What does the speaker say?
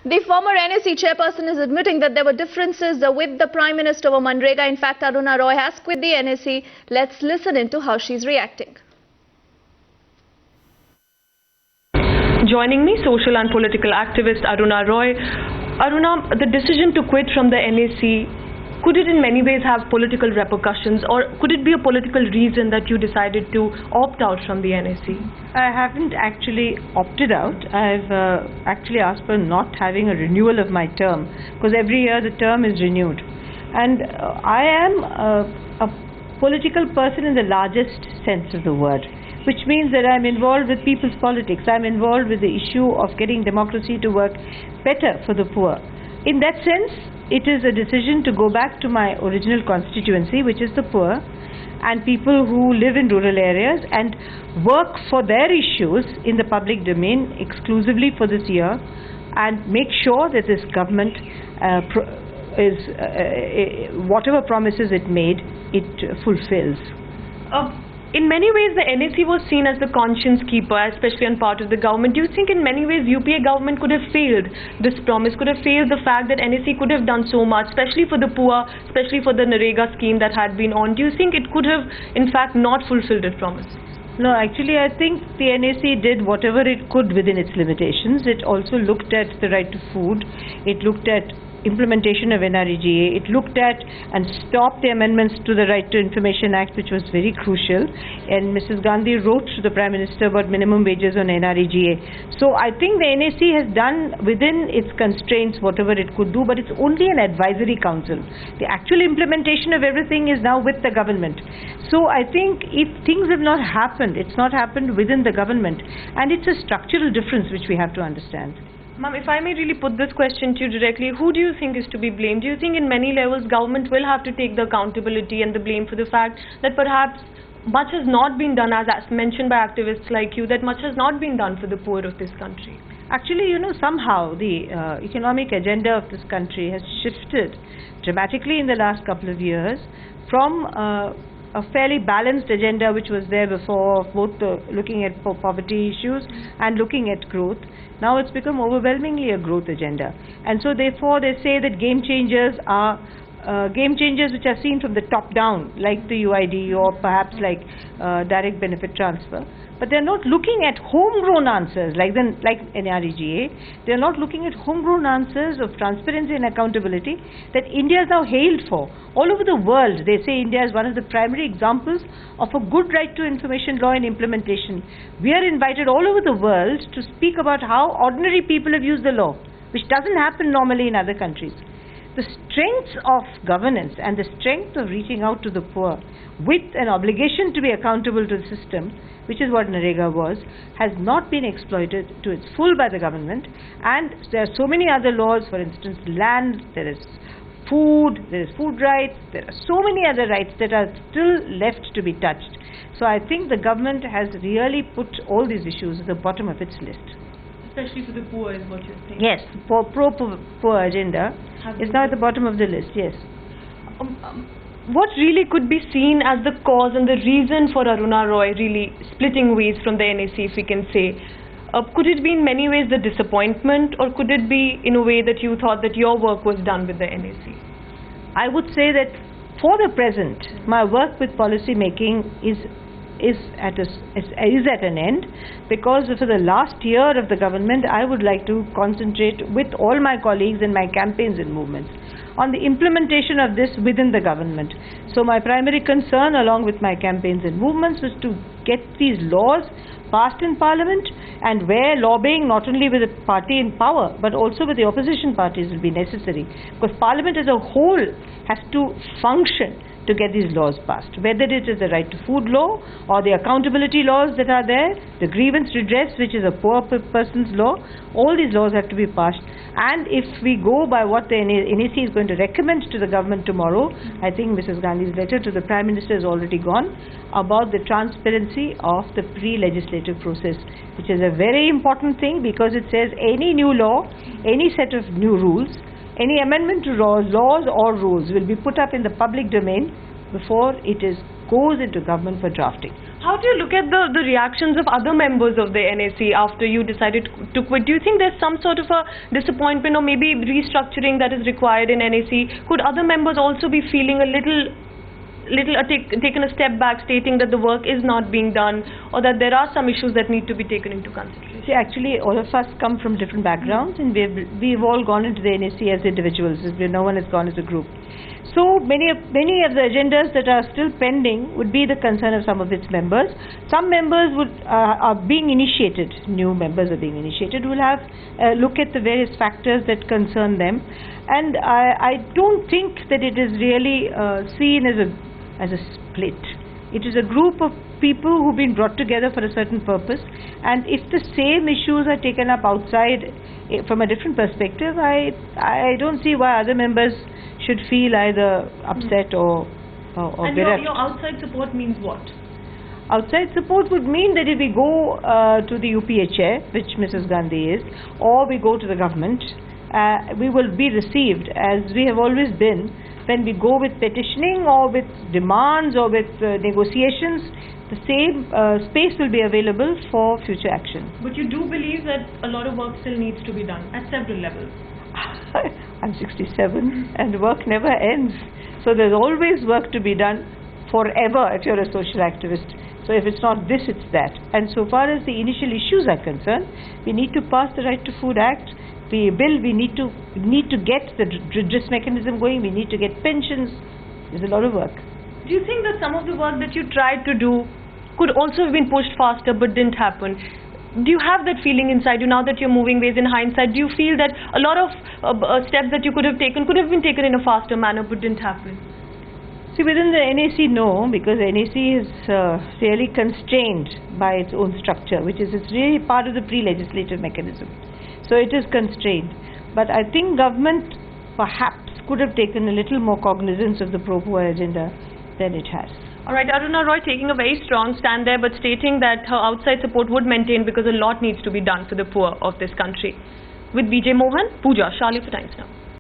The former NAC chairperson is admitting that there were differences with the Prime Minister over Manrega. In fact, Aruna Roy has quit the NAC. Let's listen into how she's reacting. Joining me, social and political activist Aruna Roy. Aruna, the decision to quit from the NAC, could it in many ways have political repercussions, or could it be a political reason that you decided to opt out from the NAC? I haven't actually opted out. I've actually asked for not having a renewal of my term, because every year the term is renewed. And I am a political person in the largest sense of the word, which means that I'm involved with people's politics. I'm involved with the issue of getting democracy to work better for the poor. In that sense, it is a decision to go back to my original constituency, which is the poor and people who live in rural areas, and work for their issues in the public domain exclusively for this year, and make sure that this government whatever promises it made, it fulfills. In many ways, the NAC was seen as the conscience keeper, especially on part of the government. Do you think in many ways UPA government could have failed this promise, could have failed the fact that NAC could have done so much, especially for the poor, especially for the Narega scheme that had been on? Do you think it could have, in fact, not fulfilled its promise? No, actually, I think the NAC did whatever it could within its limitations. It also looked at the right to food. It looked at implementation of NREGA. It looked at and stopped the amendments to the Right to Information Act, which was very crucial. And Mrs. Gandhi wrote to the Prime Minister about minimum wages on NREGA. So I think the NAC has done within its constraints whatever it could do, but it's only an advisory council. The actual implementation of everything is now with the government. So I think if things have not happened, it's not happened within the government. And it's a structural difference which we have to understand. Ma'am, if I may really put this question to you directly, who do you think is to be blamed? Do you think in many levels government will have to take the accountability and the blame for the fact that perhaps much has not been done, as mentioned by activists like you, that much has not been done for the poor of this country? Actually, somehow the economic agenda of this country has shifted dramatically in the last couple of years from a fairly balanced agenda which was there before, both looking at poverty issues and looking at growth. Now it's become overwhelmingly a growth agenda. And so therefore they say that game changers are game changers which are seen from the top down, like the UID or perhaps like direct benefit transfer. But they're not looking at homegrown answers like NREGA. They're not looking at homegrown answers of transparency and accountability that India is now hailed for. All over the world, they say India is one of the primary examples of a good right to information law and implementation. We are invited all over the world to speak about how ordinary people have used the law, which doesn't happen normally in other countries. The strength of governance and the strength of reaching out to the poor with an obligation to be accountable to the system, which is what Narega was, has not been exploited to its full by the government. And there are so many other laws, for instance, land, there is food rights, there are so many other rights that are still left to be touched. So I think the government has really put all these issues at the bottom of its list. Especially for the poor is what you're saying. Yes, pro-poor agenda is now at the bottom of the list, yes. What really could be seen as the cause and the reason for Aruna Roy really splitting ways from the NAC, if we can say? Could it be in many ways the disappointment, or could it be in a way that you thought that your work was done with the NAC? I would say that for the present, my work with policy making is at an end, because for the last year of the government I would like to concentrate with all my colleagues in my campaigns and movements on the implementation of this within the government. So my primary concern along with my campaigns and movements was to get these laws passed in Parliament, and where lobbying not only with the party in power but also with the opposition parties will be necessary, because Parliament as a whole has to function to get these laws passed, whether it is the right to food law or the accountability laws that are there, the grievance redress, which is a poor person's law. All these laws have to be passed. And if we go by what the NAC is going to recommend to the government tomorrow, I think Mrs. Gandhi's letter to the Prime Minister has already gone, about the transparency of the pre-legislative process, which is a very important thing, because it says any new law, any set of new rules, any amendment to laws or rules will be put up in the public domain before it is goes into government for drafting. How do you look at the reactions of other members of the NAC after you decided to quit? Do you think there's some sort of a disappointment or maybe restructuring that is required in NAC? Could other members also be feeling a little taken a step back, stating that the work is not being done or that there are some issues that need to be taken into consideration? See, actually, all of us come from different backgrounds, and we've all gone into the NAC as individuals. No one has gone as a group. So many of the agendas that are still pending would be the concern of some of its members. Some members are being initiated. New members are being initiated. Will have a look at the various factors that concern them, and I don't think that it is really seen as a split. It is a group of people who've been brought together for a certain purpose, and if the same issues are taken up outside from a different perspective, I don't see why other members should feel either upset or and bereft. your outside support means what? Outside support would mean that if we go to the UPA chair, which Mrs. Gandhi is, or we go to the government, we will be received as we have always been. When we go with petitioning or with demands or with negotiations, the same space will be available for future action. But you do believe that a lot of work still needs to be done at several levels? I'm 67 and work never ends. So there's always work to be done forever if you're a social activist. So if it's not this, it's that. And so far as the initial issues are concerned, we need to pass the Right to Food Act. We need to get the redress mechanism going. We need to get pensions. There's a lot of work. Do you think that some of the work that you tried to do could also have been pushed faster but didn't happen? Do you have that feeling inside you now that you're moving ways in hindsight? Do you feel that a lot of steps that you could have been taken in a faster manner but didn't happen? See, within the NAC, no, because the NAC is really constrained by its own structure, which is it's really part of the pre-legislative mechanism. So it is constrained. But I think government perhaps could have taken a little more cognizance of the pro-poor agenda than it has. All right, Aruna Roy taking a very strong stand there, but stating that her outside support would maintain because a lot needs to be done for the poor of this country. With Vijay Mohan, Pooja, Charlie for Times Now.